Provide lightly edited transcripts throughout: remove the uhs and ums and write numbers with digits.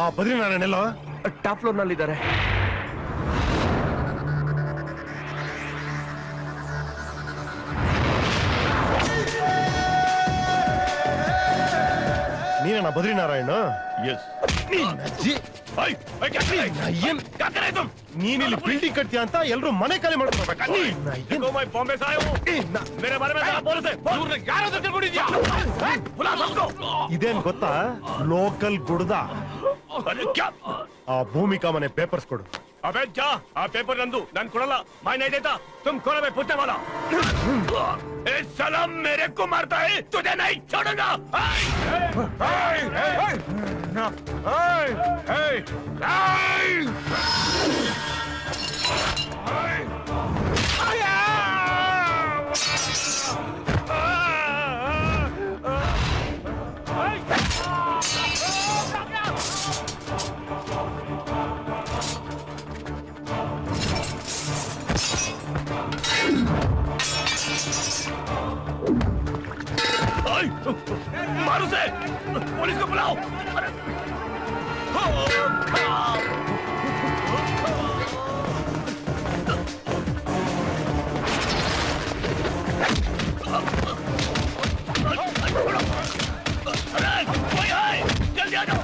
ಆ ಬದ್ರಿನಾರಾಯಣ ಎಲ್ಲೋ? Top floor ನಲ್ಲಿದ್ದಾರೆ. ನೀನೇನಾ ಬದ್ರಿನಾರಾಯಣ? ಎಸ್. ನೀನಿಲ್ಲಿ ಬಿಲ್ಡಿಂಗ್ ಕಟ್ತೀಯ ಅಂತ ಎಲ್ರು ಮನೆ ಖಾಲಿ ಮಾಡ್ಕೋಬೇಕು. ಇದೇನ್ ಗೊತ್ತಾ? ಲೋಕಲ್ ಗುಡ್ದ. ಆ ಭೂಮಿಕಾ ಮನೆ ಪೇಪರ್ಸ್ ಕೊಡು. अबे जा, आ पेपर नंदू नन कोड़ला मैं नहीं देता. तुम कोड़ा में पुट्टे वाला. ए सलाम मेरे को मारता है, तुझे नहीं छोड़ूंगा. मारो से, पुलिस को बुलाओ. जल्दी आ जाओ.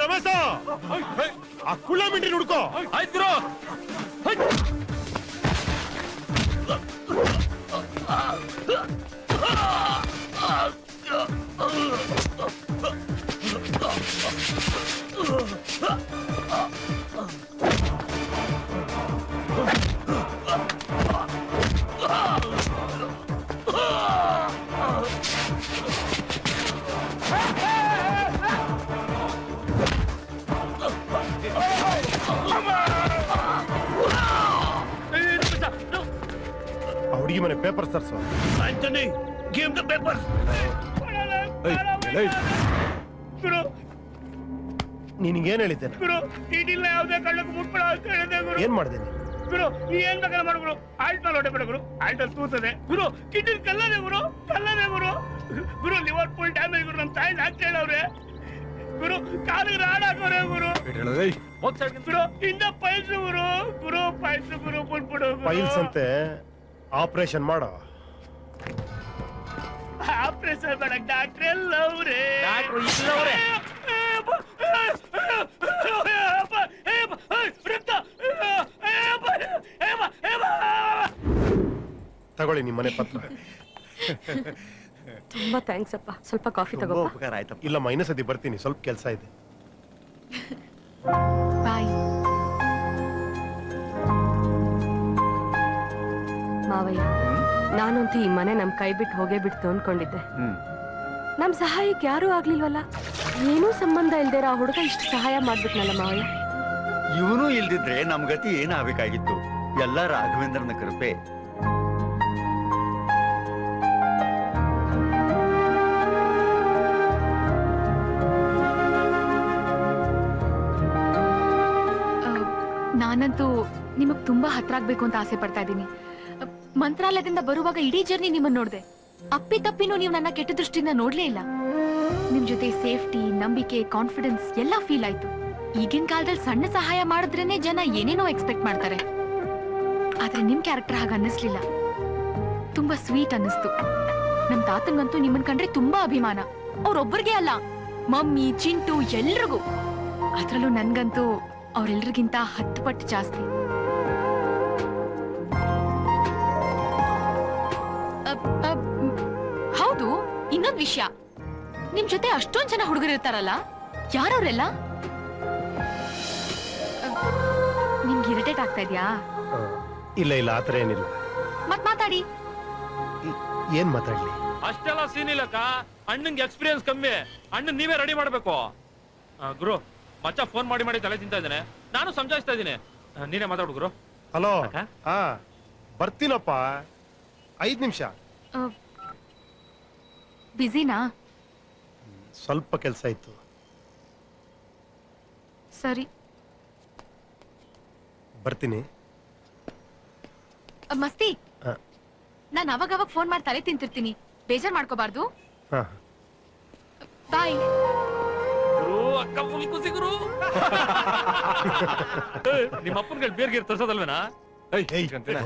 ರಮೇಶ, ಆ ಕುಳ್ಳ ಮಿಂಟ್ರಿ ಹುಡ್ಕೋ. ಆಯ್ತು. ಹುಡುಗಿ ಮನೆ ಪೇಪರ್ಸ್ ತರ್ಸು. Antony, give the papers. ನಿನಗೇನ್ ಹೇಳಿದ್ದೇನೆ? ಯಾವುದೇ ಕಳ್ಳಕ್ಕೆ ಮುಟ್ಬೇಡ ಅಂತ ಹೇಳಿದೆ ಗುರು. ಏನ್ ಮಾಡಿದೆ ಗುರು? ನೀ ಏನ್ ಬೇಕಾದ್ರೆ ಮಾಡು ಗುರು. ಆಲ್ಟ್ ಮೇಲೆ ಹೊಡೆ ಬೇಡ ಗುರು. ಆಲ್ಟಲ್ಲಿ ತೂತದೆ ಗುರು. ಕಿಡ್ನಿ ಕಲ್ಲದೆ ಗುರು. ಗುರು ಲಿವರ್ ಡ್ಯಾಮೇಜ್ ಗುರು. ನಮ್ಮ ತಾಯಿ ಹಾಕಿ ಹೇಳವ್ರೆ ಗುರು. ಕಾಲಿಗೆ ರಾಡಾಕವ್ರೆ ಗುರು. ಗುರು ಇಂದ ಪೈಲ್ಸ್ ಗುರು. ಪೈಲ್ಸ್ ಗುರು. ಬಿಟ್ಬಿಡು. ಪೈಲ್ಸ್ ಅಂತೆ ಆಪರೇಷನ್ ಮಾಡೋ. ಆಪರೇಷನ್ ಮಾಡಕ್ ಡಾಕ್ಟ್ರ್ ಎಲ್ಲವ್ರೆ. ತಗೊಳ್ಳಿ ನಿಮ್ಮ ಮನೆ ಪತ್ರ. ತುಂಬಾ ಥ್ಯಾಂಕ್ಸ್ ಅಪ್ಪ. ಸ್ವಲ್ಪ ಕಾಫಿ ತಗೋ. ಉಪಕಾರ ಆಯ್ತಪ್ಪ. ಇಲ್ಲ ಮೈನಸದಿ ಬರ್ತೀನಿ, ಸ್ವಲ್ಪ ಕೆಲಸ ಇದೆ. ಬಾಯ್ ಮಾವಯ್ಯ. ನಾನಂತೂ ಈ ಮನೆ ನಮ್ ಕೈ ಬಿಟ್ಟು ಹೋಗೇ ಬಿಡ್ತು ಅನ್ಕೊಂಡಿದ್ದೆ. ನಮ್ ಸಹಾಯಕ್ಕೆ ಯಾರೂ ಆಗ್ಲಿಲ್ವಲ್ಲ. ಏನೂ ಸಂಬಂಧ ಇಲ್ದೇರ ಆ ಹುಡುಗ ಇಷ್ಟು ಸಹಾಯ ಮಾಡ್ಬಿಟ್ನಲ್ಲ ಮಾವಯ್ಯ. ಇವನು ಇಲ್ದಿದ್ರೆ ನಮ್ ಗತಿ ಏನಾಗಬೇಕಾಗಿತ್ತು. ಎಲ್ಲ ರಾಘವೇಂದ್ರನ ಕೃಪೆ. ನಾನಂತೂ ನಿಮಗ್ ತುಂಬಾ ಹತ್ರ ಆಗ್ಬೇಕು ಅಂತ ಆಸೆ ಪಡ್ತಾ ಇದ್ದೀನಿ. ಮಂತ್ರಾಲಯದಿಂದ ಬರುವಾಗ ಇಡೀ ಜರ್ನಿ ನಿಮ್ಮನ್ನ ನೋಡ್ದೆ. ಅಪ್ಪಿ ತಪ್ಪಿನೂ ನೀವು ನನ್ನ ಕೆಟ್ಟ ದೃಷ್ಟಿಯಿಂದ ನೋಡ್ಲೇ ಇಲ್ಲ. ನಿಮ್ ಜೊತೆ ಸೇಫ್ಟಿ, ನಂಬಿಕೆ, ಕಾನ್ಫಿಡೆನ್ಸ್ ಎಲ್ಲ ಫೀಲ್ ಆಯ್ತು. ಈಗಿನ ಕಾಲದಲ್ಲಿ ಸಣ್ಣ ಸಹಾಯ ಮಾಡಿದ್ರೇನೆ ಜನ ಏನೇನೋ ಎಕ್ಸ್ಪೆಕ್ಟ್ ಮಾಡ್ತಾರೆ. ಆದ್ರೆ ನಿಮ್ ಕ್ಯಾರೆಕ್ಟರ್ ಹಾಗೆ ಅನ್ನಿಸ್ಲಿಲ್ಲ. ತುಂಬಾ ಸ್ವೀಟ್ ಅನ್ನಿಸ್ತು. ನಮ್ ತಾತಂಗಂತೂ ನಿಮ್ಮನ್ ಕಂಡ್ರೆ ತುಂಬಾ ಅಭಿಮಾನ. ಅವ್ರೊಬ್ಬರಿಗೆ ಅಲ್ಲ, ಮಮ್ಮಿ, ಚಿಂಟು ಎಲ್ರಿಗೂ. ಅದ್ರಲ್ಲೂ ನನ್ಗಂತೂ ಅವ್ರೆಲ್ರಿಗಿಂತ 10 ಪಟ್ಟು ಜಾಸ್ತಿ. ಹೌದು, ಇನ್ನೊಂದ್ ವಿಷಯ. ನಿಮ್ ಜೊತೆ ಅಷ್ಟೊಂದ್ ಜನ ಹುಡುಗರಿರ್ತಾರಲ್ಲ, ಯಾರವ್ರೆಲ್ಲ? ನಿಮ್ಗೆ ಇರಿಟೇಟ್ ಆಗ್ತಾ ಇದ್ಯಾ? ಇಲ್ಲ ಆತರ ಏನಿಲ್ಲ. ಮತ್ ಮಾತಾಡಿ. ಏನ್ ಮಾತಾಡ್ಲಿ? ಅಷ್ಟೆಲ್ಲ ಸೀನ್ ಇಲ್ಲಕ್ಕ. ಅಣ್ಣಂಗೆ ಎಕ್ಸ್ಪೀರಿಯನ್ಸ್ ಕಮ್ಮಿ. ಅಣ್ಣನ್ ನೀವೇ ರೆಡಿ ಮಾಡ್ಬೇಕು. ಗುರು, ಮಚ್ಚ ಫೋನ್ ಮಾಡಿ ತಲೆ ತಿಂತಾ ಇದ್ದಾನೆ. ನಾನು ಸಮಜಾಯಿಸ್ತಾ ಇದ್ದೀನಿ. ನೀನೇ ಮಾತಾಡು ಗುರು. ಹಲೋ. ಬರ್ತೀನಪ್ಪ, 5 ನಿಮಿಷ. ಬಿಸಿನಾ? ಸ್ವಲ್ಪ ಕೆಲಸ ಇತ್ತು. ಸರಿ, ಬರ್ತೀನಿ. ಮಸ್ತಿ, ನಾನು ಅವಾಗ ಫೋನ್ ಮಾಡಿ ತಲೆ ತಿಂತಿರ್ತೀನಿ. ಬೇಜಾರ್ ಮಾಡ್ಕೋಬಾರ್ದು. ಹಾ. ಬಾಯ್. ಗುರು ಅಕ್ಕ ಫುಲ್ ಖುಷಿ ಗುರು. ನಿಮ್ಮ ಅಪ್ಪನ್ಗಳು ಬೇರ್ಗೀರ್ ತರ್ಸೋದಲ್ವೇನಾ?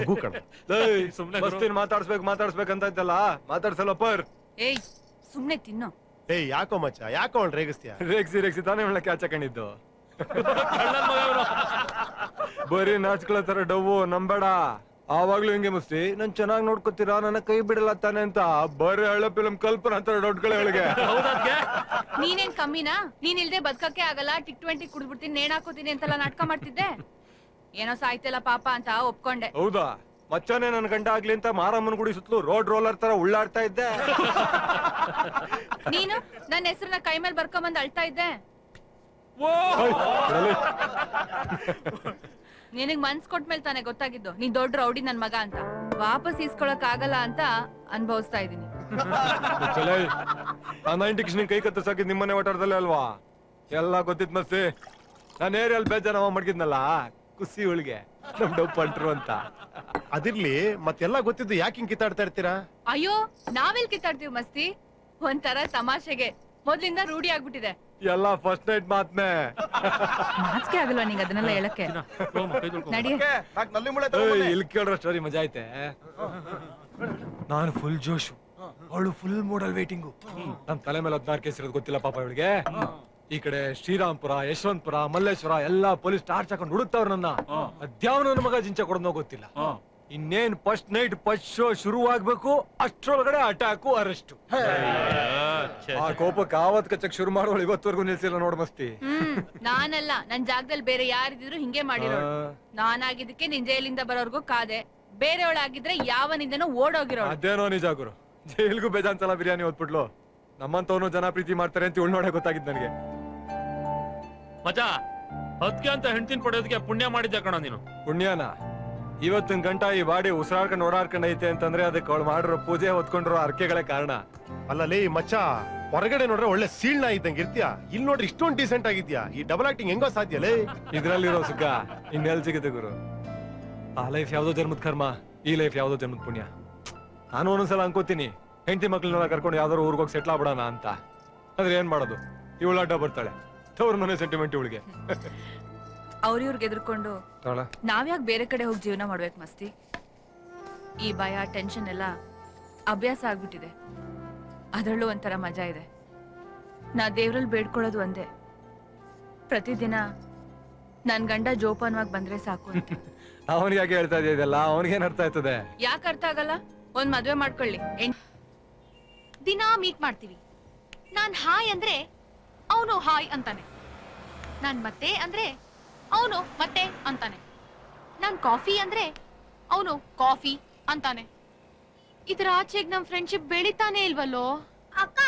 ಹೋಗು ಕಣ. ಸುಮ್ನೆ ಮಾತಾಡ್ಸ್ಬೇಕಂತ ಇದ್ದಲ್ಲ, ಮಾತಾಡ್ಸಲ್ಲಪ್ಪರ್. ಏಯ್ ಸುಮ್ನೆ ತಿನ್ನು. ಏಯ್ ಯಾಕೋ ಮಚ್ಚ, ಯಾಕೋ ಅವ್ನು ರೇಗಿಸ್ತೀಯ? ರೇಗ್ಸಿ ತಾನೇ ಒಳ್ಳೆ ಕ್ಯಾಚ್ ಹಾಕೊಂಡಿದ್ದು. ಬರೀ ನಾಚ್ಕೊಳ್ಳೋ ತರ ಡವ್ವು ನಂಬೇಡ. ಆವಾಗ್ಲೂ ಹಿಂಗೆ ಮುಸ್ತಿ ನನ್ ಚೆನ್ನಾಗ್ ನೋಡ್ಕೊತೀರಾ, ನನ್ನ ಕೈ ಬಿಡಲ್ಲ ತಾನೆ ಅಂತ ಬರೀ ಹಳ್ಳ ಫಿಲಂ ಕಲ್ಪನಾ ಅಂತಾರೆ ದೊಡ್ಡಗಳೇ ಅವಳಿಗೆ. ನೀನೇನ್ ಕಮ್ಮಿನಾ? ನೀನ್ ಇಲ್ದೆ ಬದುಕಕ್ಕೆ ಆಗಲ್ಲ, ಟಿಕ್ 20 ಕುಡ್ಬಿಡ್ತೀನಿ, ನೇಣ್ ಹಾಕೋತೀನಿ ಅಂತೆಲ್ಲ ನಾಟಕ ಮಾಡ್ತಿದ್ದೆ. ಏನೋ ಸಾಯ್ತಲ್ಲ ಪಾಪ ಅಂತ ಒಪ್ಕೊಂಡೆ. ಹೌದಾ? ಮಚ್ಚನೇ ನನ್ ಗಂಡ ಆಗ್ಲಿ ಅಂತ ಮಾರಮ್ಮನ ಗುಡಿ ಸುತ್ತಲೂ ರೋಡ್ ರೋಲರ್ ತರ ಉಳ್ಳಾಡ್ತಾ ಇದ್ದೆ. ನೀನು ನನ್ನ ಹೆಸರನ್ನ ಕೈ ಮೇಲೆ ಬರ್ಕೊಂಬಂದ್ ಅಳ್ತಾ ಇದ್ದೆ. ನಿನಗ್ ಮನ್ಸ್ ಕೊಟ್ಮೇಲೆ ತಾನೇ ಗೊತ್ತಾಗಿದ್ದು ನೀನ್ ದೊಡ್ಡ ರೌಡಿ ನನ್ ಮಗ ಅಂತ. ವಾಪಸ್ ಈಸ್ಕೊಳಕ್ ಆಗಲ್ಲ ಅಂತ ಅನ್ಭವಿಸ್ತಾ ಇದೀನಿ. ಆ 90 ಕೈ ಕತ್ತರ್ಸಾಕಿದ್ ನಿಮ್ಮನೆ ಓಟಾಡ್ದಲ್ಲೇ ಅಲ್ವಾ? ಎಲ್ಲ ಗೊತ್ತಿತ್ ಮಸ್ತಿ. ನಾನು ಏರಿಯಲ್ಲಿ ಬೇಜಾರ ಮಡ್ಗಿದ್ನಲ್ಲ, ಖುಷಿ ಒಳಗೆ ನಮ್ ಡೌ ಪಂಟ್ರು ಅಂತ. ಅದಿರ್ಲಿ, ಮತ್ತೆಲ್ಲ ಗೊತ್ತಿದ್ದು ಯಾಕೆ ಹಿಂಗ್ ಕಿತ್ತಾಡ್ತಾ ಇರ್ತೀರಾ? ಅಯ್ಯೋ ನಾವೆಲ್ ಕಿತ್ತಾಡ್ತೀವಿ ಮಸ್ತಿ, ಒಂಥರ ತಮಾಷೆಗೆ. ಮೊದ್ಲಿಂದ ರೂಢಿ ಆಗ್ಬಿಟ್ಟಿದೆ. ಎಲ್ಲ ಫಸ್ಟ್ ನೈಟ್ ಮಾತ್ನೆ. ನಾಚಿಕೆ ಆಗಲ್ವಾ ನಿಂಗೆ ಅದನ್ನೆಲ್ಲ ಹೇಳಕ್ಕೆ? ನಡಿ. ಇಲ್ಲಿ ಕೇಳ್ರ ಸ್ಟೋರಿ ಮಜಾ ಐತೆ. ನಾನು ಫುಲ್ ಜೋಶು, ಅವಳು ಫುಲ್ ಮೂಡಲ್ ವೇಟಿಂಗು. ನಮ್ ತಲೆ ಮೇಲೆ 16 ಕೇಸ್ ಇರೋದು ಗೊತ್ತಿಲ್ಲ ಪಾಪ ಇವಳಿಗೆ. ಈ ಕಡೆ ಶ್ರೀರಾಮ್ಪುರ, ಯಶವಂತಪುರ, ಮಲ್ಲೇಶ್ವರ ಎಲ್ಲಾ ಪೊಲೀಸ್ ಟಾರ್ಚ್ ಹಾಕೊಂಡು ಹುಡುಕ್ತಾವ್ರ ನನ್ನ. ಅದ್ಯಾವ ನನ್ನ ಮಗ ಜಿಂಚ ಕೊಡೋದೋ ಗೊತ್ತಿಲ್ಲ. ಇನ್ನೇನ್ ಫಸ್ಟ್ ನೈಟ್ ಫಸ್ಟ್ ಶೋ ಶುರು ಆಗ್ಬೇಕು, ಅಷ್ಟ್ರೊಳಗಡೆ ಅಟ್ಯಾಕು, ಅರೆಸ್ಟ್. ಆ ಕೋಪಕ್ಕೆ ಆವತ್ ಕಚ್ಚಕ್ ಶುರು ಮಾಡೋಳು ಇವತ್ತವರೆಗೂ ನಿಲ್ಸಿಲ್ಲ ನೋಡ್ ಮಸ್ತಿ. ನಾನಲ್ಲ, ನನ್ ಜಾಗದಲ್ಲಿ ಬೇರೆ ಯಾರಿದ್ರು ಹಿಂಗೆ ಮಾಡಿರೋಳು. ನಾನಾಗಿದ್ದಕ್ಕೆ ನಿನ್ ಜೈಲಿಂದ ಬರೋರ್ಗು ಕಾದೆ. ಬೇರೆಯವಳಾಗಿದ್ರೆ ಯಾವನಿಂದನೂ ಓಡೋಗಿರೋಳು. ಅದೇನೋ ನಿಜ ಗುರು, ಜೈಲ್ಗೂ ಬೇಜಾನ್ ಸಲ ಬಿರಿಯಾನಿ ಓದ್ಬಿಟ್ಲು. ನಮ್ಮಂತವನು ಜನ ಪ್ರೀತಿ ಮಾಡ್ತಾರೆ ಅಂತ ಇವಳು ನೋಡೇ ಗೊತ್ತಾಗಿದ್ ನನಗೆ. ಮಚಾ, ಅದಕ್ಕೆ ಅಂತ ಹೆಂಡತಿನ ಪಡೆಯೋದಕ್ಕೆ ಪುಣ್ಯ ಮಾಡಿದ್ದೆ ಕಣ ನೀನು. ಪುಣ್ಯನ? ಇವತ್ತಿನ ಗಂಟ ಈ ಬಾಡಿ ಉಸಿರಾಡ್ಕೊಂಡು ಓಡಾಡ್ಕೊಂಡ್ ಐತೆ ಅಂತಂದ್ರೆ ಅದಕ್ಕೆ ಅವಳು ಮಾಡಿರೋ ಪೂಜೆ ಹೊತ್ಕೊಂಡಿರೋ ಅರ್ಕೆಗಳೇ ಕಾರಣ. ಅಲ್ಲಲೇ ಮಚ್ಚ, ಹೊರಗಡೆ ನೋಡ್ರೆ ಒಳ್ಳೆ ಸೀಳ್ನ ಇದ್ದಂಗೆ ಇರ್ತೀಯ, ಇಲ್ಲಿ ನೋಡ್ರಿ ಇಷ್ಟೊಂದು ಡೀಸೆಂಟ್ ಆಗಿದ್ಯಾ. ಈ ಡಬಲ್ ಆಕ್ಟಿಂಗ್ ಹೆಂಗೋ ಸಾಧ್ಯಲೇ? ಇದ್ರಲ್ಲಿರೋ ಸುಖ ಇನ್ನೆಲ್ ಸಿಗುತ್ತೆ ಗುರು. ಆ ಲೈಫ್ ಯಾವ್ದೋ ಜನ್ಮದ ಕರ್ಮ, ಈ ಲೈಫ್ ಯಾವ್ದೋ ಜನ್ಮದ ಪುಣ್ಯ. ನಾನು ಒಂದೊಂದ್ಸಲ ಅನ್ಕೋತೀನಿ ಹೆಂಡತಿ ಮಕ್ಳನ್ನೆಲ್ಲ ಕರ್ಕೊಂಡು ಯಾವ್ದಾರು ಊರ್ಗೋಗಿ ಸೆಟ್ಲ್ ಆಗ್ಬಿಡೋಣ ಅಂತ. ಆದ್ರೆ ಏನ್ ಮಾಡೋದು, ಇವಳು ಅಡ್ಡ ಬರ್ತಾಳೆ. ತವ್ರ ಮನೆ ಸೆಂಟಿಮೆಂಟ್ ಇವಳಿಗೆ. ಅವ್ರಿವ್ರಿಗೆ ಎದ್ರುಕೊಂಡು ನಾವ್ಯಾಕ್ ಬೇರೆ ಕಡೆ ಹೋಗಿ ಜೀವನ ಮಾಡ್ಬೇಕು ಮಸ್ತಿ? ಈ ಭಯ ಟೆನ್ಷನ್ ಎಲ್ಲ ಅಭ್ಯಾಸ ಆಗ್ಬಿಟ್ಟಿದೆ. ಅದರಲ್ಲೂ ಒಂಥರ ಮಜಾ ಇದೆ. ನಾ ದೇವ್ರಲ್ಲಿ ಬೇಡ್ಕೊಳ್ಳೋದು ಒಂದೇ, ಪ್ರತಿದಿನ ನನ್ ಗಂಡ ಜೋಪಾನವಾಗಿ ಬಂದ್ರೆ ಸಾಕು ಅಂತ. ಅವನಿಗೆ ಯಾಕೆ ಹೇಳ್ತಾ ಇದೆಯಲ್ಲ? ಅವನಿಗೇನ್ ಅರ್ಥ ಆಯ್ತದೆ? ಯಾಕೆ ಅರ್ಥ ಆಗಲ್ಲ? ಒಂದ್ ಮದ್ವೆ ಮಾಡ್ಕೊಳ್ಳಿ. ದಿನಾ ಮೀಟ್ ಮಾಡ್ತೀವಿ. ನಾನ್ ಹಾಯ್ ಅಂದ್ರೆ ಅವನು ಹಾಯ್ ಅಂತಾನೆ. ನಾನ್ ಮತ್ತೆ ಅಂದ್ರೆ ಅವನು ಮತ್ತೆ ಅಂತಾನೆ. ನಾನ್ ಕಾಫಿ ಅಂದ್ರೆ ಅವನು ಕಾಫಿ ಅಂತಾನೆ. ಇದ್ರ ಆಚೆಗ್ ನಮ್ ಫ್ರೆಂಡ್ಶಿಪ್ ಬೆಳಿತಾನೆ ಇಲ್ವಲ್ಲೋ? ಅಕ್ಕ,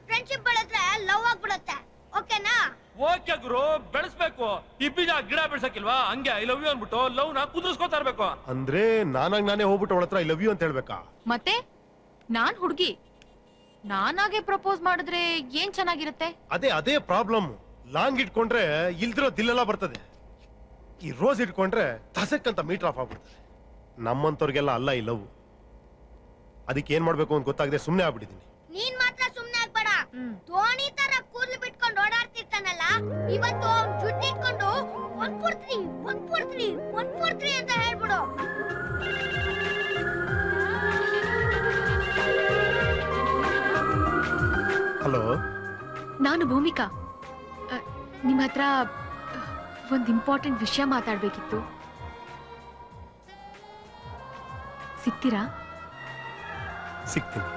ಫ್ರೆಂಡ್ಶಿಪ್ ಬೆಳೆದ್ರೆ ಲವ್ ಆಗ್ಬಿಡುತ್ತೆ. ಓಕೆನಾ? ಓಕೆ ಗುರು, ಬೆಳೆಸ್ಬೇಕು. ಈ ಬೀಜ ಗಿಡ ಬೆಳ್ಸಕ್ಕಿಲ್ವಾ? ಹಂಗೆ ಐ ಲವ್ ಯು ಅನ್ಬಿಟ್ಟು ಲವ್ ನ ಕುದುರಿಸ್ಕೋತಾ ಇರ್ಬೇಕು. ಅಂದ್ರೆ ನಾನಾಗ್ ನಾನೇ ಹೋಗ್ಬಿಟ್ಟು ಅವಳ ಹತ್ರ ಐ ಲವ್ ಯು ಅಂತ ಹೇಳ್ಬೇಕಾ? ಮತ್ತೆ ನಾನ್ ಹುಡ್ಗಿ, ನಾನಾಗೆ ಪ್ರಪೋಸ್ ಮಾಡಿದ್ರೆ ಏನ್ ಚೆನ್ನಾಗಿರುತ್ತೆ? ಅದೇ ಪ್ರಾಬ್ಲಮ್. ಲಾಂಗ್ ಇಟ್ಕೊಂಡ್ರೆ ಇಲ್ದಿರೋ ದಿಲ್ಲೆಲ್ಲ ಬರ್ತದೆ. ಈ ರೋಸ್ ಇಟ್ಕೊಂಡ್ರೆ ತಸಕ್ ಅಂತ ಮೀಟರ್ ಆಫ್ ಆಗ್ಬಿಡ್ತದೆ. ನಮ್ಮಂತವ್ರಿಗೆಲ್ಲ ಅಲ್ಲ ಈ ಲವ್. ಅದಕ್ಕೆ ಏನ್ ಮಾಡ್ಬೇಕು ಅಂತ ಗೊತ್ತಾಗದೆ ಸುಮ್ನೆ ಆಗ್ಬಿಟ್ಟಿದೀನಿ. ನೀನ್ ಮಾತ್ರ ಸುಮ್ನೆ ಆಗ್ಬೇಡ. ಧೋನಿ ತರ ಕೂದ್ಲು ಬಿಟ್ಕೊಂಡು ಓಡಾಡ್ತಿರ್ತಾನಲ್ಲ, ಇವತ್ತು ಜುಟ್ಟು ಇಟ್ಕೊಂಡು 143 ಅಂತ ಹೇಳ್ಬಿಡು. ಹಲೋ, ನಾನು ಭೂಮಿಕಾ. ನಿಮ್ ಹತ್ರ ಒಂದ್ ಇಂಪಾರ್ಟೆಂಟ್ ವಿಷಯ ಮಾತಾಡ್ಬೇಕಿತ್ತು. ಸಿಗ್ತೀರಾ? ಸಿಗ್ತೀನಿ.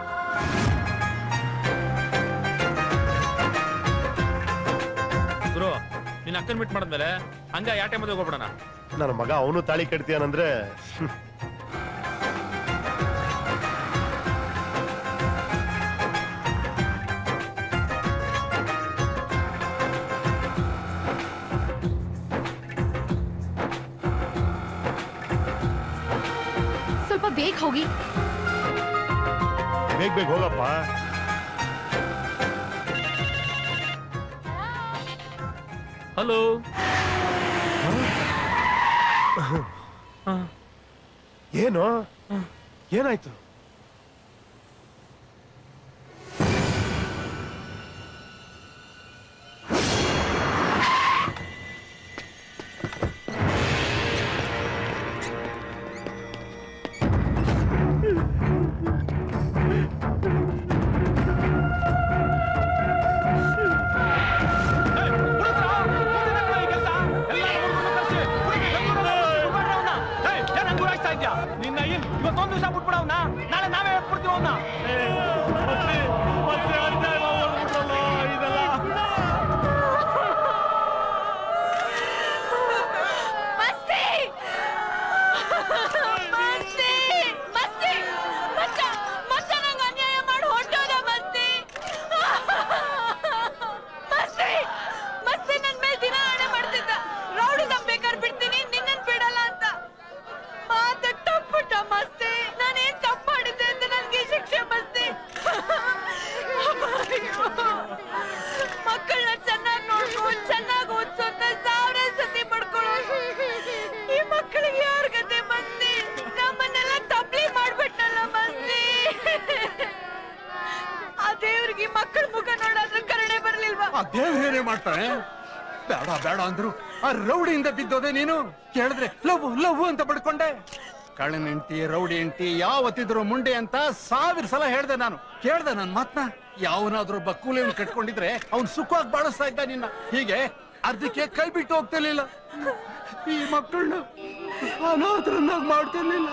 ಗುರು, ನಿನ್ನ ಅಕ್ಕನ್ ಮೀಟ್ ಮಾಡಿದ್ಮೇಲೆ ಹಂಗ ಯಾಟೆ ಮದುವೆ ಹೋಗ್ಬಿಡೋಣ. ನನ್ನ ಮಗ ಅವನು ತಾಳಿ ಕಟ್ತೀಯಾನಂದ್ರೆ ಸ್ವಲ್ಪ ಬೇಗ ಹೋಗಿ. ಬೇಗ ಹೋಗಪ್ಪ. ಹಲೋ. ಏನು? ಏನಾಯ್ತು? ಮಾತಾಡ್ತಾ ಇದ್ಯಾ ನಿನ್ನ ಇವತ್ತೊಂದು ದಿವಸ ಬಿಟ್ಬಿಡ ಅವನ್ನ ನಾಳೆ ನಾವೇ ಹೇಳ್ಬಿಡ್ತೀವಿ ಅವನ್ನ ಮಕ್ಕಳನ್ನ ಚೆನ್ನಾಗಿ ನೋಡ್ಕೊಂಡು ಚೆನ್ನಾಗಿ ಓದಿಸೋ ಅಂತ ಸಾವಿರ ಸತಿ ಪಡ್ಕೊಳ್ಳೋ ಈ ಮಕ್ಕಳಿಗೆ ಯಾರ ಗತೆ ಮಸ್ತಿ ನಮ್ಮನ್ನೆಲ್ಲ ತಬ್ಲಿ ಮಾಡ್ಬಿಟ್ಟಲ್ಲ ಮಸ್ತಿ ಆ ದೇವ್ರಿಗೆ ಮಕ್ಕಳ ಮುಖ ನೋಡಾದ್ರೂ ಕರುಣೆ ಬರ್ಲಿಲ್ವಾ ಆ ದೇವ್ರೇನೇ ಮಾಡ್ತಾನೆ ಬೇಡ ಬೇಡ ಅಂದ್ರು ಆ ರೌಡಿಯಿಂದ ಬಿದ್ದೋದೆ ನೀನು ಕೇಳಿದ್ರೆ ಲವ್ ಲವ್ ಅಂತ ಪಡ್ಕೊಂಡೆ ಕಳ್ಳನ ಹೆಂಡತಿ ರೌಡಿ ಹೆಂಡತಿ ಯಾವತ್ತಿದ್ರು ಮುಂಡೆ ಅಂತ 1000 ಸಲ ಹೇಳ್ದೆ ನಾನು ಕೇಳ್ದೆ ನನ್ ಮಾತ್ನ ಯಾವನಾದ್ರೂ ಒಬ್ಬ ಕೂಲಿಯನ್ನು ಕಟ್ಕೊಂಡಿದ್ರೆ ಅವ್ನು ಸುಖವಾಗಿ ಬಾಳಿಸ್ತಾ ಇದ್ದ ನಿನ್ನ ಹೀಗೆ ಅರ್ಧಕ್ಕೆ ಕೈ ಬಿಟ್ಟು ಹೋಗ್ತಿರ್ಲಿಲ್ಲ ಈ ಮಕ್ಕಳನ್ನ ಅನಾಥರನ್ನಾಗಿ ಮಾಡ್ತಿರ್ಲಿಲ್ಲ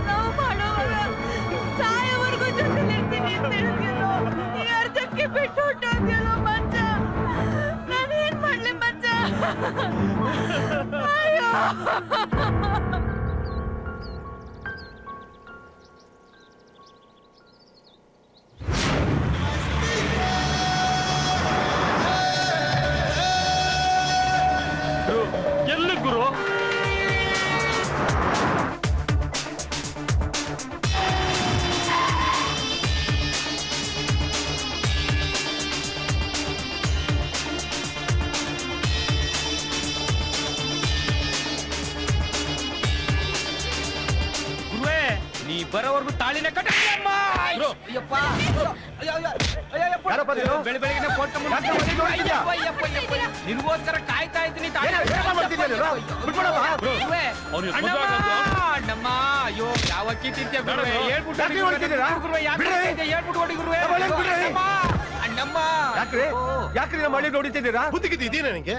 ನಾವು ಮಾಡೋವಾಗ ಸಾಯೋವರೆಗೂ ಜೊತೆಲಿರ್ತೀನಿ ಅಂತ ಹೇಳಿದ್ಯಲ್ಲೋ ಈ ಅರ್ಧಕ್ಕೆ ಬಿಟ್ಟು ಹೊಟ್ಟೋದ್ಯಲ್ಲೋ ಮಚ್ಚ ನಾನೇನ್ ಮಾಡ್ಲಿ ಮಚ್ಚ ಅಯ್ಯೋ ಎಲ್ಲಿ ಗುರು ಗುರುವೇ ನೀ ಬರೋವರೆಗೂ ತಾಳಿನ ಕಟ್ಟಮ್ಮ ಬೆಳೆ ಬೆಳಗ್ಗೆ ಫೋನ್ ನಿನ್ಗೋಸ್ಕರ ಕಾಯ್ತಾ ಇದ್ದೀನಿ ಅಣ್ಣಮ್ಮ ಅಯ್ಯೋ ಯಾವ ಅಕ್ಕಿ ತಿಂತೀಯ ಗುರುವೆ ಹೇಳ್ಬಿಟ್ಟು ಹೊಡಿ ಗುರುವೆ ಅಣ್ಣಮ್ಮ ಯಾಕ್ರಿ ನಮ್ಮ ಹಳ್ಳಿ ನೋಡಿತಿದ್ದೀರಾ ಬುದ್ಧಿಗಿದ್ದೀ ನನಗೆ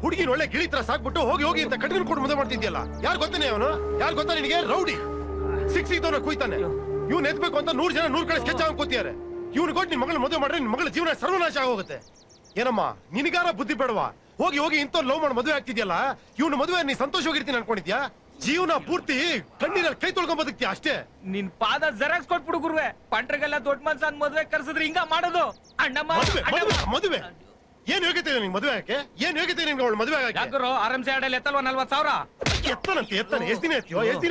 ಹುಡುಗಿನ ಒಳ್ಳೆ ಗಿಳಿ ತರ ಸಾಕ್ಬಿಟ್ಟು ಹೋಗಿ ಹೋಗಿ ಅಂತ ಕಟ್ಟಿಗೆ ಕೊಟ್ಟು ಮದುವೆ ಮಾಡ್ತಿದ್ಯಲ್ಲ ಯಾರು ಗೊತ್ತಾನೆ ಅವನು ಯಾರು ಗೊತ್ತಾ ನಿನಗೆ ರೌಡಿ ಸಿಕ್ಸಿದವನ ಕುಯ್ತಾನೆ ಇವ್ನು ಎದ್ಬೇಕು ಅಂತ 100 ಜನ 100 ಕಡೆ ಸ್ಕೆಚ್ ಹಾಕೋತಿದ್ದಾರೆ ಇವ್ನು ಕೊಟ್ಟು ನಿನ್ ಮಗಳ ಮದುವೆ ಮಾಡ್ರೆ ನಿನ್ ಮಗಳ ಜೀವನ ಸರ್ವನಾಶ ಆಗೋಗುತ್ತೆ ಏನಮ್ಮ ನಿನಗಾರ ಬುದ್ಧಿ ಬೇಡವಾ ಹೋಗಿ ಹೋಗಿ ಇಂಥ ಲವ್ ಮಾಡಿ ಮದುವೆ ಆಗ್ತಿದ್ಯಲ್ಲ ಇವ್ನ ಮದುವೆ ನೀ ಸಂತೋಷವಾಗಿರ್ತೀನಿ ಅನ್ಕೊಂಡಿದ್ಯಾ ಜೀವನ ಪೂರ್ತಿ ಕಣ್ಣೀರಲ್ಲಿ ಕೈ ತೊಳ್ಕೊಂಡ್ ಬದುಕ್ತಿಯಾ ಅಷ್ಟೇ ನಿನ್ ಪಾದ ಜೆರಾಕ್ಸ್ ಕೊಟ್ಬಿಡು ಗುರುವೆ ಪಂಟ್ರಿಗೆಲ್ಲ ದೊಡ್ಡ ಮನ್ಸನ್ ಮದ್ವೆ ಕರ್ಸಿದ್ರೆ ಹಿಂಗ ಮಾಡೋದು ಅಣ್ಣಮ್ಮ ಮದುವೆ ಏನ್ ಯೋಗ್ಯತೆ ನಿನ್ ಮದುವೆ ಯಾಕೆ ಏನ್ ಯೋಗ್ಯತೆ ನಿನ್ಗೆ ಅವಳು ಮದುವೆ ಯಾಕರು ಆರಾಮ್ಸೆ ಆಡಲ್ಲಿ ಎತ್ತಲ್ವಾ 40,000 ಎತ್ತಾನೆ ಎಷ್ಟ್ ದಿನ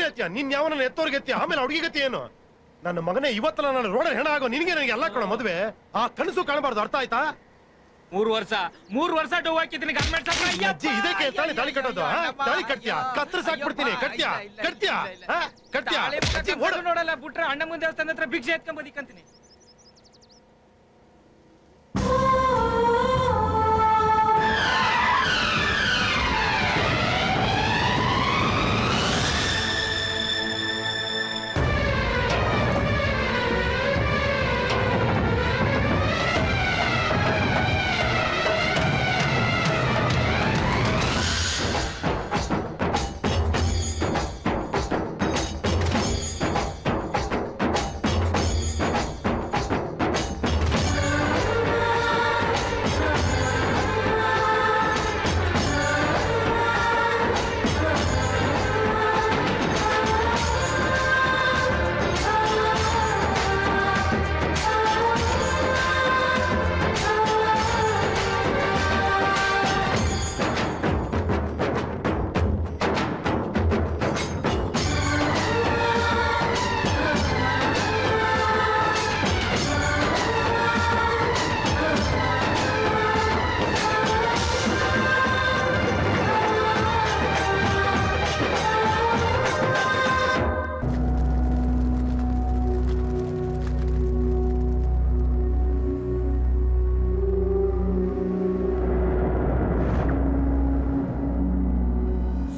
ಎತ್ತೀಯ ನಿನ್ ಯಾವನ ಎತ್ತೋರ್ಗೆ ಎತ್ತಿ ಆಮೇಲೆ ಹುಡುಗಿ ಗತಿ ಏನು ನನ್ನ ಮಗನೇ ಇವತ್ತಲ್ಲ ನಾನು ರೋಡ ಹೆಣ ಆಗೋ ನಿನಗೆ ನನಗೆ ಎಲ್ಲ ಕೊಡೋ ಮದುವೆ ಆ ಕನಸು ಕಾಣಬಾರ್ದು ಅರ್ಥ ಆಯ್ತಾ 3 ವರ್ಷ ಡೋ ಹಾಕಿದ್ದೀನಿ ಗವರ್ನಮೆಂಟ್ ಅಜ್ಜಿ ಇದಕ್ಕೆ ತಾಳಿ ಕಟ್ಟೋದು ತಾಳಿ ಕಟ್ತೀಯಾ ಕತ್ತರಿಸಿ ಹಾಕ್ಬಿಡ್ತೀನಿ ಕಟ್ತೀಯಾ ನೋಡಲ್ಲ ಬಿಟ್ರೆ ಅಣ್ಣ ಮುಂದೆ ದೇವಸ್ಥಾನ ಹತ್ರ ಭಿಕ್ಷೆ ಎತ್ಕೊಂಡ್ ಬದಿಕಂತೀನಿ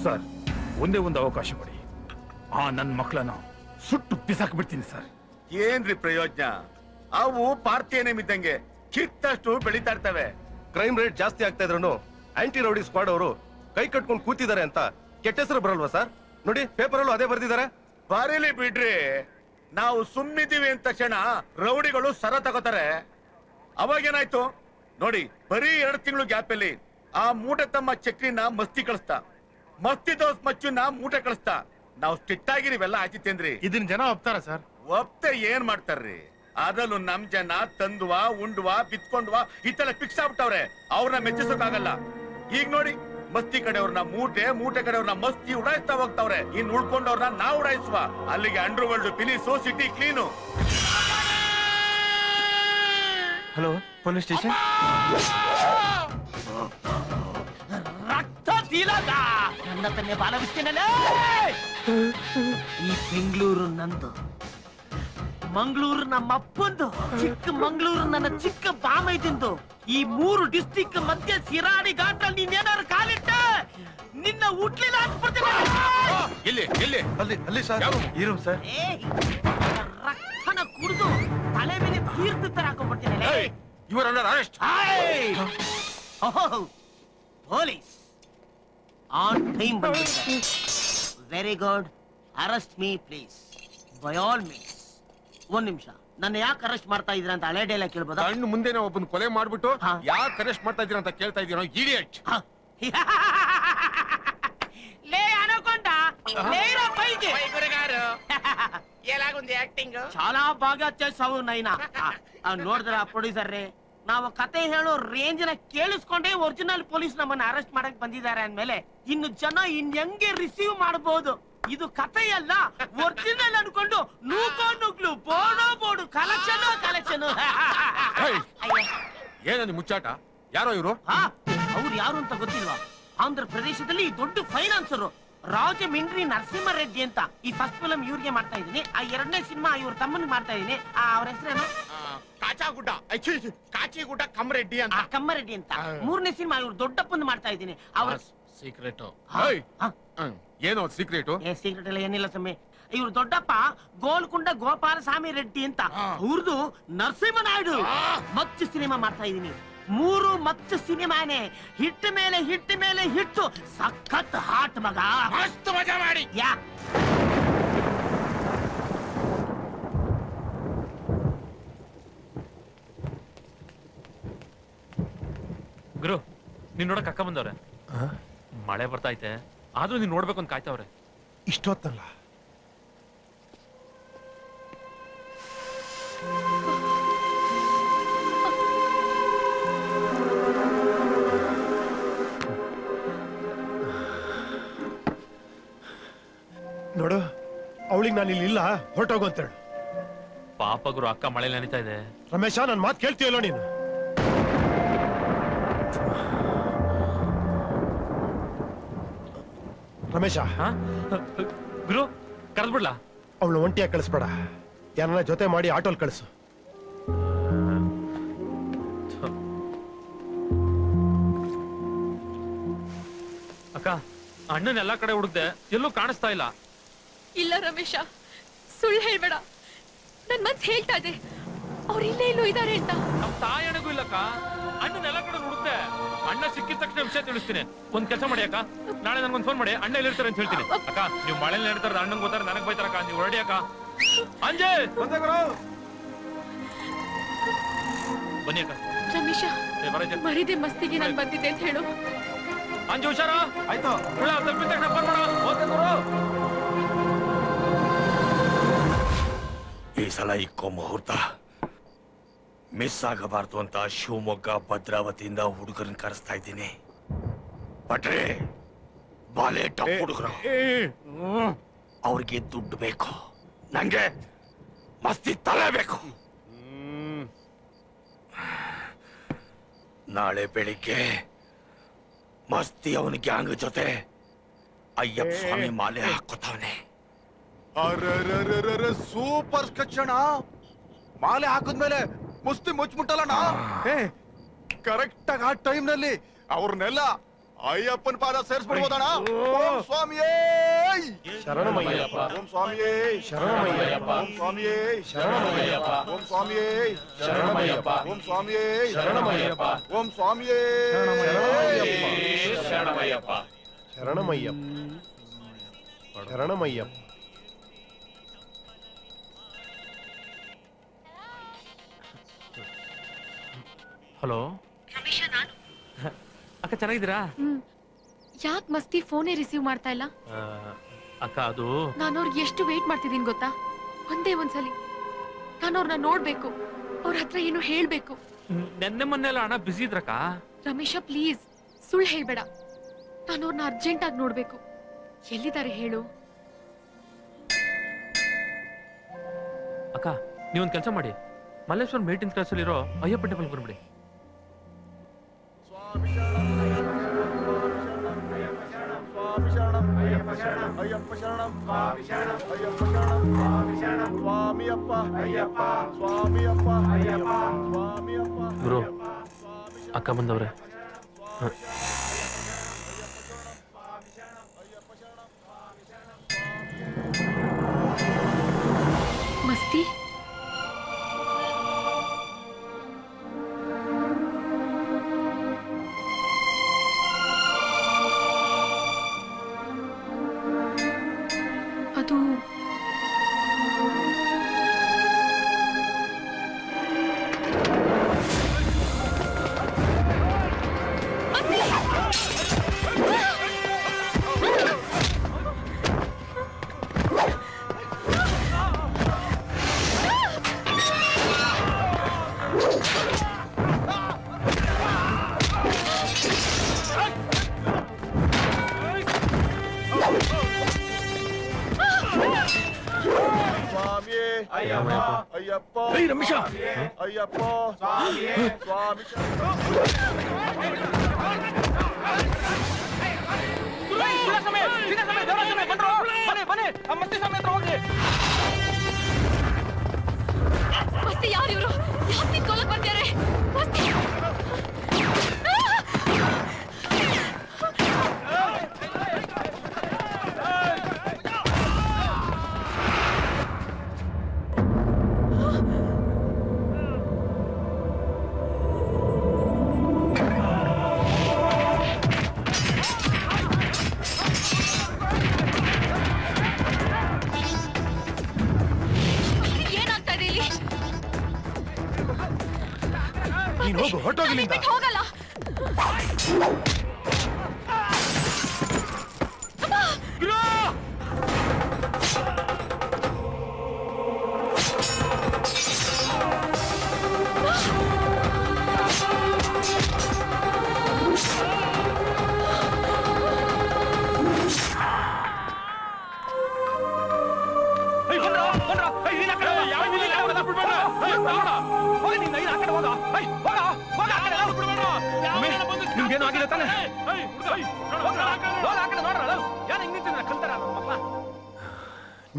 ಸರ್ ಒಂದೇ ಒಂದು ಅವಕಾಶ ಕೊಡಿ, ಆ ನನ್ನ ಮಕ್ಕಳನ್ನ ಸುಟ್ಟು ಬಿಸಾಕ್ ಬಿಡ್ತೀನಿ ಸರ್. ಏನ್ರಿ ಪ್ರಯೋಜನ? ಅವು ಪಾರ್ಥಿವ ನೇಮಿದ್ದಂಗೆ ಕಿತ್ತಷ್ಟು ಬೆಳೀತಾ ಇರ್ತವೆ. ಕ್ರೈಮ್ ರೇಟ್ ಜಾಸ್ತಿ ಆಗ್ತಾ ಇದ್ರು ಆಂಟಿ ರೌಡಿ ಸ್ಕ್ವಾಡ್ ಅವರು ಕೈ ಕಟ್ಕೊಂಡು ಕೂತಿದ್ದಾರೆ ಅಂತ ಕೆಟ್ಟ ಹೆಸರು ಬರಲ್ವಾ ಸರ್? ನೋಡಿ ಪೇಪರ್ ಅಲ್ಲೂ ಅದೇ ಬರ್ದಿದ್ದಾರೆ. ಬರೀಲಿ ಬಿಡ್ರಿ, ನಾವು ಸುಮ್ಮಿದ್ದೀವಿ ಅಂತ ತಕ್ಷಣ ರೌಡಿಗಳು ಸರ ತಗೋತಾರೆ. ಅವಾಗೇನಾಯ್ತು ನೋಡಿ, ಬರೀ 2 ತಿಂಗಳು ಗ್ಯಾಪ್ ಅಲ್ಲಿ ಆ ಮೂಟೆ ತಮ್ಮ ಚಕ್ರಿನ ಮಸ್ತಿ ಕಳಿಸ್ತಾ, ಮಸ್ತಿ ದೋಸ್ ಮಚ್ಚುನ ಮೂಟೆ ಕಳಿಸ್ತಾ. ನಾವು ಸ್ಟ್ರಿಕ್ಟ್ ಆಗಿ ನೀವೆಲ್ಲ ಆಚಿತ್ತೇನ್ರಿ? ಇದನ್ನ ಜನ ಒಪ್ತಾರ ಸರ್? ಒಪ್ತೆ ಏನ್ ಮಾಡ್ತಾರ್ರಿ? ಅದರಲ್ಲೂ ನಮ್ ಜನ ತಂದುವ ಉಂಡುವ ಬಿತ್ಕೊಂಡ್ವಾ ಈ ತರ ಫಿಕ್ಸ್ ಆಗ್ಬಿಟ್ಟವ್ರೆ. ಅವ್ರನ್ನ ಮೆಚ್ಚಿಸೋಕಾಗಲ್ಲ. ಈಗ ನೋಡಿ, ಮಸ್ತಿ ಕಡೆಯವ್ರನ್ನ ಮೂಟೆ, ಮೂಟೆ ಕಡೆಯವ್ರನ್ನ ಮಸ್ತಿ ಉಡಾಯಿಸ್ತಾ ಹೋಗ್ತಾವ್ರೆ. ಇನ್ ಉಳ್ಕೊಂಡವ್ರನ್ನ ನಾವು ಉಡಾಯಿಸುವ. ಅಲ್ಲಿಗೆ under world finish, city clean. Hello, police station. ರಕ್ತ ತೀಲಗ ನನ್ನ ತನ್ನೆ ಬಾಲವಿಸ್ತೇನಲ್ಲ. ಈ ಬೆಂಗಳೂರು ನಂದು, ಮಂಗಳೂರು ನಮ್ಮ ಅಪ್ಪಂದು, ಚಿಕ್ಕ ಮಂಗಳೂರು ನನ್ನ ಚಿಕ್ಕ ಬಾಮೈದಿಂದು. ಈ 3 ಡಿಸ್ಟಿಕ್ ಮಧ್ಯೆ ಸಿರಾಡಿ ಘಾಟಲ್ಲಿ ನೀನೇನಾರು ಕಾಲಿಟ್ಟ ನಿನ್ನ ಹುಟ್ಲಿಲ್ಲ ಅನ್ಸ್ಬಿಡ್ತೇನೆ. ಎಲ್ಲಿ ಎಲ್ಲಿ? ಅಲ್ಲಿ ಸರ್. ಈ ರೂಮ್ ಸರ್. ರಕ್ತನ ಕುಡಿದು ತಲೆ ಮೇಲೆ ತೀರ್ಥ ತರ ಹಾಕೊಂಡ್ಬಿಡ್ತೇನೆ. Your under arrest. Police on time ಬಂದಿದ್ದಾರೆ. Very good. Arrest me please, by all means. 1 ನಿಮಿಷ, ನನ್ನ ಯಾಕೆ ಅರೆಸ್ಟ್ ಮಾಡ್ತಾ ಇದ್ರ ಅಂತ ಹಳೆ ಡೈಲಾಗ್ ಕೇಳ್ಬೋದಾ? ಕಣ್ಣು ಮುಂದೆನೆ ಒಬ್ಬನ ಕೊಲೆ ಮಾಡ್ಬಿಟ್ಟು ಯಾಕೆ ಅರೆಸ್ಟ್ ಮಾಡ್ತಾ ಇದ್ದೀರಾ ಅಂತ ಕೇಳ್ತಾ ಇದೀರೋ ಇಡಿಯಟ್. ಲೇ ಅನಕೊಂಡ లేరా పైకి గురుగారు ఎలాగుంది యాక్టింగ్? చాలా బాగా చేసావు నైనా. ನೋಡಿದ್ರ ಪ್ರೊಡ್ಯೂಸರ್ ರೇ, ನಾವು ಕತೆ ಹೇಳೋ ರೇಂಜ್ ನ ಕೇಳಿಸ್ಕೊಂಡೇ ಒರಿಜಿನಲ್ ಪೊಲೀಸ್ ನಮ್ಮನ್ನ ಅರೆಸ್ಟ್ ಮಾಡಕ್ ಬಂದಿದ್ದಾರೆ ಅಂದ್ಮೇಲೆ ಇನ್ನು ಜನ ಹೆಂಗೆ ರಿಸೀವ್ ಮಾಡಬಹುದು? ಇದು ಕಥೆಯಲ್ಲ, ಒರಿಜಿನಲ್ ಅನ್ಕೊಂಡು ನೂಕೋ ನುಗ್ಲು ಬೋಡೋ ಬೋಡು ಕಲೆಕ್ಷನ್ ಕಲೆಕ್ಷನ್. ಏನದು ಮುಚ್ಚಾಟ? ಯಾರೋ ಇವರು? ಅವ್ರು ಯಾರು ಅಂತ ಗೊತ್ತಿಲ್ವಾ? ಆಂಧ್ರ ಪ್ರದೇಶದಲ್ಲಿ ದೊಡ್ಡ ಫೈನಾನ್ಸರು ರಾಜಮಿಂಡ್ರಿ ನರಸಿಂಹರೆಡ್ಡಿ ಅಂತ. ಈ ಫಸ್ಟ್ ಫಿಲಂ ಇವ್ರಿಗೆ ಮಾಡ್ತಾ ಇದೀನಿ, ಆ 2ನೇ ಸಿನಿಮಾ ಇವ್ರ ತಮ್ಮನಿಗೆ ಮಾಡ್ತಾ ಇದೀನಿ. ಅವ್ರ ಹೆಸರೇನು? ಕಾಚಾಗುಡ್ಡ, ಕಾಚಿಗುಡ್ಡ ಕಮ್ಮರೆಡ್ಡಿ ಅಂತ. ಕಮ್ಮರೆಡ್ಡಿ ಅಂತ. 3ನೇ ಸಿನಿಮಾ ಇವ್ರ ದೊಡ್ಡಪ್ಪಂದು ಮಾಡ್ತಾ ಇದೀನಿ. ಅವ್ರ ಸೀಕ್ರೆಟ್ ಏನೋ ಸೀಕ್ರೆಟ್? ಸೀಕ್ರೆಟ್ ಎಲ್ಲ ಏನಿಲ್ಲ ಸ್ವಾಮಿ. ಇವ್ರ ದೊಡ್ಡಪ್ಪ ಗೋಲ್ಕುಂಡ ಗೋಪಾಲಸ್ವಾಮಿ ರೆಡ್ಡಿ ಅಂತ. ಅವ್ರದ್ದು ನರಸಿಂಹನಾಯ್ಡು. ಮಚ್ಚು ಸಿನಿಮಾ ಮಾಡ್ತಾ ಇದೀನಿ. 3 ಮಚ್ಚು ಸಿನಿಮಾನೇ ಹಿಟ್ ಮೇಲೆ ಹಿಟ್ ಮೇಲೆ ಹಿಟ್ಟು. ಸಖತ್ ಹಾಟ್ ಮಗ, ಮಸ್ತ್ ಮಜಾ ಮಾಡಿ. ಯಾ ಗುರು, ನೀನ್ ನೋಡಕ್ ಅಕ್ಕ ಬಂದವ್ರೆ. ಮಳೆ ಬರ್ತಾ ಐತೆ, ಆದ್ರೂ ನೀನ್ ನೋಡ್ಬೇಕು ಅಂತ ಕಾಯ್ತವ್ರೆ. ಇಷ್ಟೊತ್ತಲ್ಲ? ನೋಡು, ಅವಳಿಗೆ ನಾನು ಇಲ್ಲಿ ಇಲ್ಲ, ಹೊರಟೋಗು ಅಂತೇಳು. ಪಾಪ ಗುರು, ಅಕ್ಕ ಮಳೆ ನೆನೀತಾ ಇದೆ. ರಮೇಶ, ನನ್ ಮಾತು ಕೇಳ್ತೀಯಲ್ಲೋ ನೀನು? ರಮೇಶ, ಗುರು ಕರೆದ್ಬಿಡ್ಲಾ? ಅವಳು ಒಂಟಿಯಾಗಿ ಕಳಿಸ್ಬೇಡ, ಯಾರನ್ನ ಜೊತೆ ಮಾಡಿ ಆಟೋಲ್ ಕಳಿಸು. ಅಕ್ಕ, ಅಣ್ಣನ ಎಲ್ಲಾ ಕಡೆ ಹುಡುಕ್ದೆ, ಎಲ್ಲೂ ಕಾಣಿಸ್ತಾ ಇಲ್ಲ. ಇಲ್ಲ ರಮೇಶ, ಸುಳ್ಳು ಹೇಳ್ಬೇಡ. ನನ್ ಮನ್ಸ್ ಹೇಳ್ತಾ ಇದೆ ಅವ್ರು ಇಲ್ಲೇ ಎಲ್ಲೋ ಇದಾರೆ ಅಂತ. ನಮ್ ತಾಯಣಗೂ ಇಲ್ಲಕ್ಕ, ಅಣ್ಣನ ಎಲ್ಲಾ ಕಡೆ ಹುಡುಕ್ದೆ. ಅಣ್ಣ ಸಿಕ್ಕಿದ ತಕ್ಷಣ ವಿಷಯ ತಿಳಿಸ್ತೀನಿ. ಒಂದ್ ಕೆಲಸ ಮಾಡಿ ಅಕ್ಕ, ನಾಳೆ ನನ್ಗೊಂದ್ ಫೋನ್ ಮಾಡಿ, ಅಣ್ಣ ಎಲ್ಲಿರ್ತಾರೆ ಅಂತ ಹೇಳ್ತೀನಿ. ಅಕ್ಕ, ನೀವು ಮಳೆ ನಡೀತಾರ, ಅಣ್ಣಂಗ್ ಗೊತ್ತಾರ, ನನಗ್ ಬೈತಾರಕ್ಕ. ನೀವು ಹೊರಡಿ ಅಕ್ಕ. ಅಂಜೆ ಬನ್ನಿ ಅಕ್ಕ. ರಮೇಶ, ಮರಿದೆ ಮಸ್ತಿಗೆ ನಾನು ಬಂದಿದ್ದೆ ಅಂತ ಹೇಳು. ಅಂಜು ಹುಷಾರ. ಆಯ್ತು. ತಪ್ಪಿದ ತಕ್ಷಣ ಫೋನ್ ಮಾಡ. ಓಕೆ ಗುರು. ಈ ಸಲ ಇಕ್ಕೋ ಮುಹೂರ್ತ ಮಿಸ್ ಆಗಬಾರ್ದು ಅಂತ ಶಿವಮೊಗ್ಗ ಭದ್ರಾವತಿಯಿಂದ ಹುಡುಗರನ್ನ ಕರೆಸ್ತಾ ಇದ್ದೀನಿ. ಬಟ್ರೆ ಬಾಲೆ ಟಾಪ್ ಹುಡುಗರು, ಅವ್ರಿಗೆ ದುಡ್ಡು ಬೇಕು, ನಂಗೆ ಮಸ್ತಿ ತಲೆ ಬೇಕು. ನಾಳೆ ಬೆಳಿಗ್ಗೆ ಮಸ್ತಿ ಅವನ ಗ್ಯಾಂಗ್ ಜೊತೆ ಅಯ್ಯಪ್ಪ ಸ್ವಾಮಿ ಮಾಲೆ ಹಾಕೋತಾವನೆ. ಸೂಪರ್ ಕಕ್ಷಣ. ಮಾಲೆ ಹಾಕಿದ್ಮೇಲೆ ಮುಸ್ತಿ ಮುಚ್ಚಿಬಿಟ್ಟಲ್ಲಣ್ಣ. ಕರೆಕ್ಟ್ ಆಗಿ ಆ ಟೈಮ್ ನಲ್ಲಿ ಅವ್ರನ್ನೆಲ್ಲ ಅಯ್ಯಪ್ಪನ ಪಾದ ಸೇರಿಸ್ಬಿಡ್ಬೋದಣ್ಣ ಓಂ ಸ್ವಾಮಿಯೇ ಶರಣಮಯ್ಯಪ್ಪ ಓಂ ಸ್ವಾಮಿಯೇ ಶರಣಮಯ್ಯಪ್ಪ ಓಂ ಸ್ವಾಮಿಯೇ ಶರಣಮಯ್ಯಪ್ಪ ಓಂ ಸ್ವಾಮಿಯೇ ಶರಣಮಯ್ಯಪ್ಪ ಓಂ ಸ್ವಾಮಿಯೇ ಶರಣಮಯ್ಯಪ್ಪ ಓಂ ಸ್ವಾಮಿಯೇ ಶರಣಮಯ್ಯಪ್ಪ ಶರಣಮಯ್ಯಪ್ಪ ಶರಣಮಯ್ಯಪ್ಪ. ಹಲೋ ಅಕ್ಕ ಚೆನ್ನಾಗಿದ್ದೀರಾ? ಯಾಕೆ ಮಸ್ತಿ ಫೋನೇ ರಿಸೀವ್ ಮಾಡ್ತಾ ಇಲ್ಲ? ಅಕ್ಕ ಅದು ನಾನು ಅವ್ರಿಗೆ ಎಷ್ಟು ವೇಟ್ ಮಾಡ್ತಿದ್ದೀನಿ ಗೊತ್ತಾ? ಒಂದೇ ಒಂದ್ಸಲಿ ನಾನು ಅವ್ರನ್ನ ನೋಡ್ಬೇಕು, ಅವ್ರ ಹತ್ರ ಏನು ಹೇಳ್ಬೇಕು. ನೆನ್ನೆ ಮೊನ್ನೆ ಎಲ್ಲ ಹಣ ಬಿಸಿ ಇದ್ರಕ್ಕ. ರಮೇಶ ಪ್ಲೀಸ್ ಸುಳ್ಳು ಹೇಳ್ಬೇಡ, ನಾನು ಅವ್ರನ್ನ ಅರ್ಜೆಂಟ್ ಆಗಿ ನೋಡ್ಬೇಕು. ಎಲ್ಲಿದ್ದಾರೆ ಹೇಳು? ಅಕ್ಕ ನೀವೊಂದ್ ಕೆಲಸ ಮಾಡಿ, ಮಲ್ಲೇಶ್ವರ ಮೇಟಿನ್ ಕ್ಲಾಸ್ ಅಲ್ಲಿರೋ ಅಯ್ಯಪ್ಪ ಟೆಂಪಲ್ ಬರ್ಬಿಡಿ. ಅಯ್ಯಪ್ಪ ಶರಣಂ ಸ್ವಾಮಿ ಶರಣಂ ಅಯ್ಯಪ್ಪ ಶರಣಂ ಸ್ವಾಮಿ ಶರಣಂ ಸ್ವಾಮಿಯಪ್ಪ ಅಯ್ಯಪ್ಪ ಸ್ವಾಮಿಯಪ್ಪ ಅಯ್ಯಪ್ಪ ಸ್ವಾಮಿಯಪ್ಪ. ಗುರು ಅಕ್ಕ ಬಂದವ್ರೆ. ಮಸ್ತಿ ಅದು ಅಯ್ಯಪ್ಪ ರಮೇಶ ಅಯ್ಯಪ್ಪ ಸ್ವಾಮಿಯೇ ಸ್ವಾಮಿ ಮಸ್ತಿ ಯಾರು ಇವರು? ಯಾಕೆ ನಿಂತ್ಕೊಳ್ಳಕ್ ಬಂದಿದ್ದಾರೆ? ಮಸ್ತಿ ನೀನ್ ಹೋಗು, ಹೊರಟೋಗಿಲ್ಲಿಂದ. ಹೋಗಲ್ಲ. ನಿಮ್ಗೇನು ಆಗಿಲ್ಲ ತಾನೆ?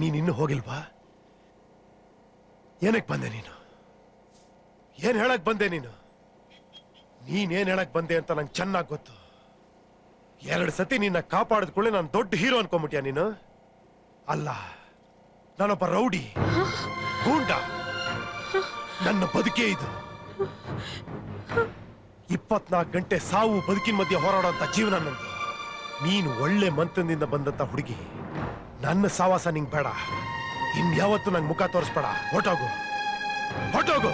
ನೀನಿನ್ನೂ ಹೋಗಿಲ್ವಾ? ಏನಕ್ ಬಂದೆ ನೀನು? ಏನ್ ಹೇಳಕ್ ಬಂದೆ ನೀನು? ನೀನೇನ್ ಹೇಳಕ್ ಬಂದೆ ಅಂತ ನಂಗೆ ಚೆನ್ನಾಗ್ ಗೊತ್ತು. 2 ಸತಿ ನಿನ್ನ ಕಾಪಾಡಿದ್ಕೊಳ್ಳೆ ನಾನು ದೊಡ್ಡ ಹೀರೋ ಅನ್ಕೊಂಬಿಟ್ಯಾ ನೀನು? ಅಲ್ಲ, ನಾನೊಬ್ಬ ರೌಡಿ ಗೂಂಡ. ನನ್ನ ಬದುಕೇ ಇದು. 24 ಗಂಟೆ ಸಾವು ಬದುಕಿನ ಮಧ್ಯೆ ಹೋರಾಡೋಂತ ಜೀವನ ನಂದು. ನೀನು ಒಳ್ಳೆ ಮಂತನದಿಂದ ಬಂದಂತ ಹುಡುಗಿ. ನನ್ನ ಸಾವಾಸ ನಿಂಗೆ ಬೇಡ. ಇನ್ಯಾವತ್ತು ನಂಗೆ ಮುಖ ತೋರಿಸ್ಬೇಡ. ಹೊರಟೋಗು, ಹೊರಟೋಗು.